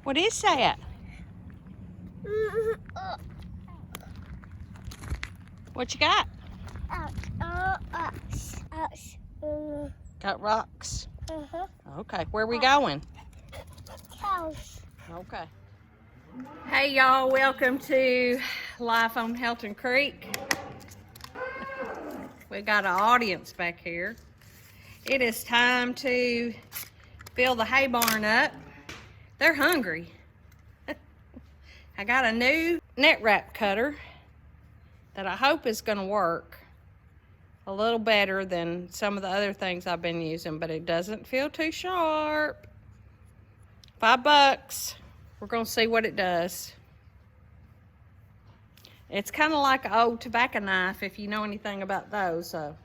What is that? What you got? Got rocks. Okay, where are we going? House. Okay. Hey y'all, welcome to Life on Helton Creek. We got an audience back here. It is time to fill the hay barn up. They're hungry. I got a new net wrap cutter that I hope is gonna work a little better than some of the other things I've been using, but it doesn't feel too sharp. $5. We're gonna see what it does. It's kind of like an old tobacco knife, if you know anything about those. So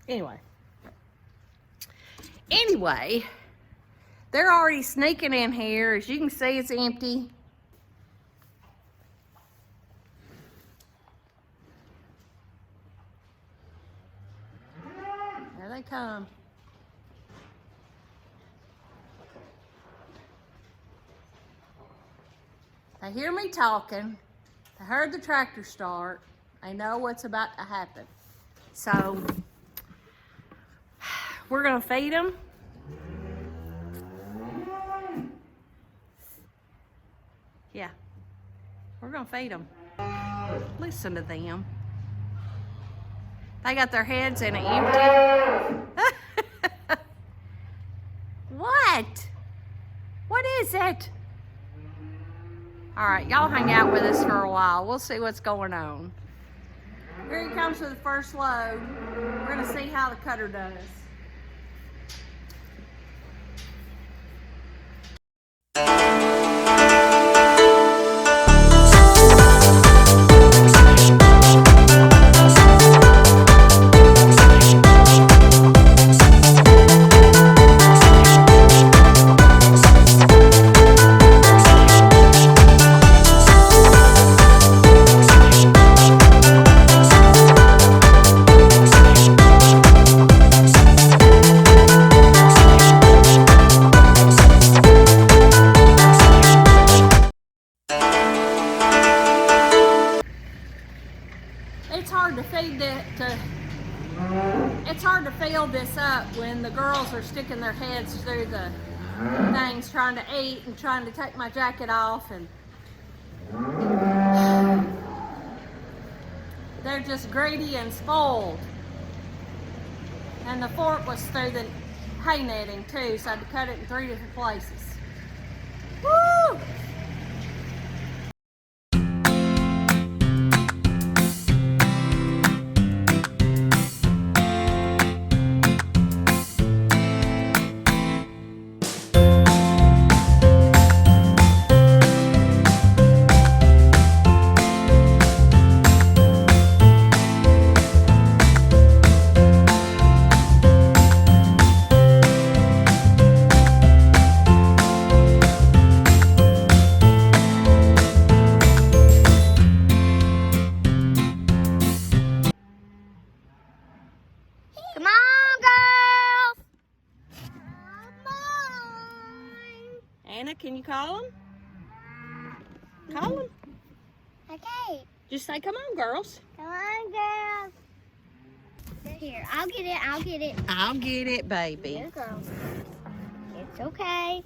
anyway, they're already sneaking in here. As you can see, it's empty. There they come. They hear me talking. They heard the tractor start. They know what's about to happen. So we're gonna feed them. Yeah, we're gonna feed them. Listen to them. They got their heads in it empty. What? What is it? All right, y'all hang out with us for a while. We'll see what's going on. Here he comes with the first load. We're gonna see how the cutter does. It's hard to fill this up when the girls are sticking their heads through the things trying to eat and trying to take my jacket off, and they're just greedy and spoiled. And the fork was through the hay netting too, so I had to cut it in 3 different places. Woo! Come on, girls! Come on! Anna, can you call them? Call them. Okay. Just say, come on, girls. Come on, girls. Here, I'll get it. I'll get it. I'll get it, baby. Here, girls. It's okay.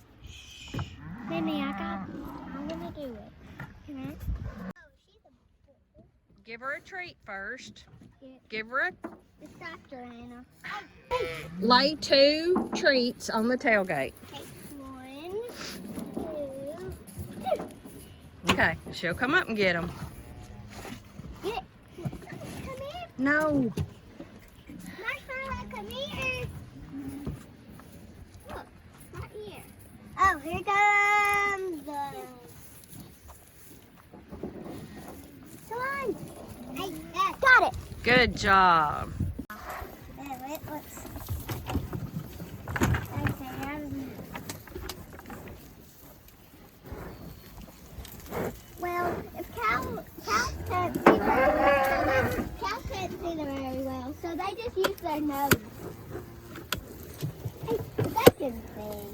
Mimi, I'm gonna do it. Can I? Oh, she's a... Give her a treat first. Yeah. Give her a... It's Dr. Anna. Lay 2 treats on the tailgate. Okay, 1, 2. Okay, she'll come up and get them. Get it. Come here. No. Marshmallow, come here. Look, right here. Oh, here comes the... Come on. Hey, got it. Good job. Well, if cows can't see them very well, so they just use their nose. Hey, they can see.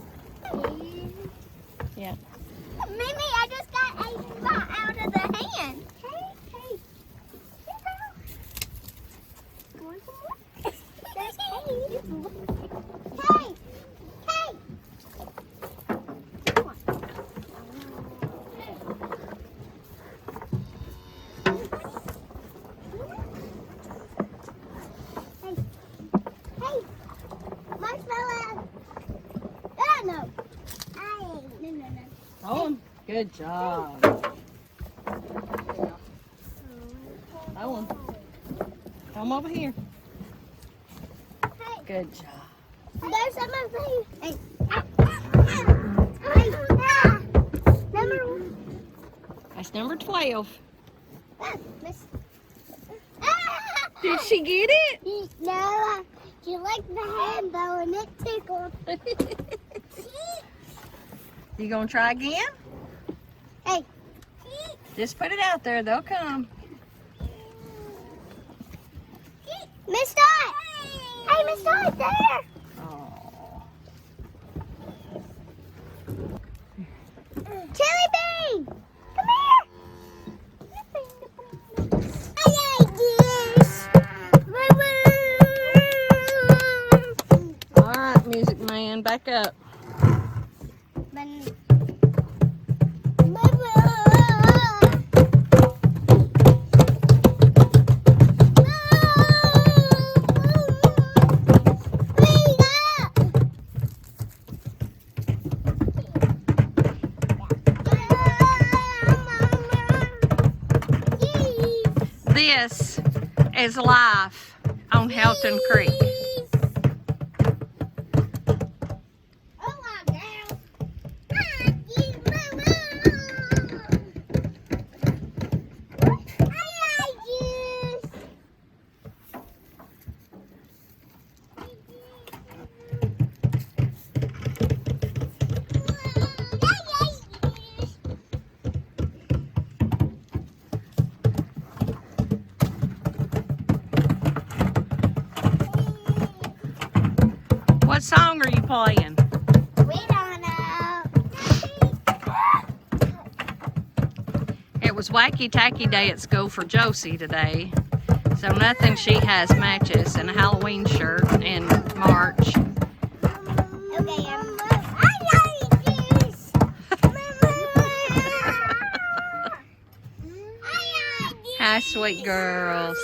Good job. Owen, come over here. Hey, Good job. there's some over here. Hey. Number one. That's number 12. Miss. Did she get it? No, she liked the hand though, and it tickled. You gonna try again? Hey. Just put it out there, they'll come. Miss Dot! Hey, Miss Dot, there! Oh. Chili Bean! Come here! I like this! All right, Music Man, back up. This is life on Helton Creek. What song are you playing? We don't know. It was Wacky Tacky Day at school for Josie today. So nothing she has matches and a Halloween shirt in March. Okay, I like this. Hi, sweet girls.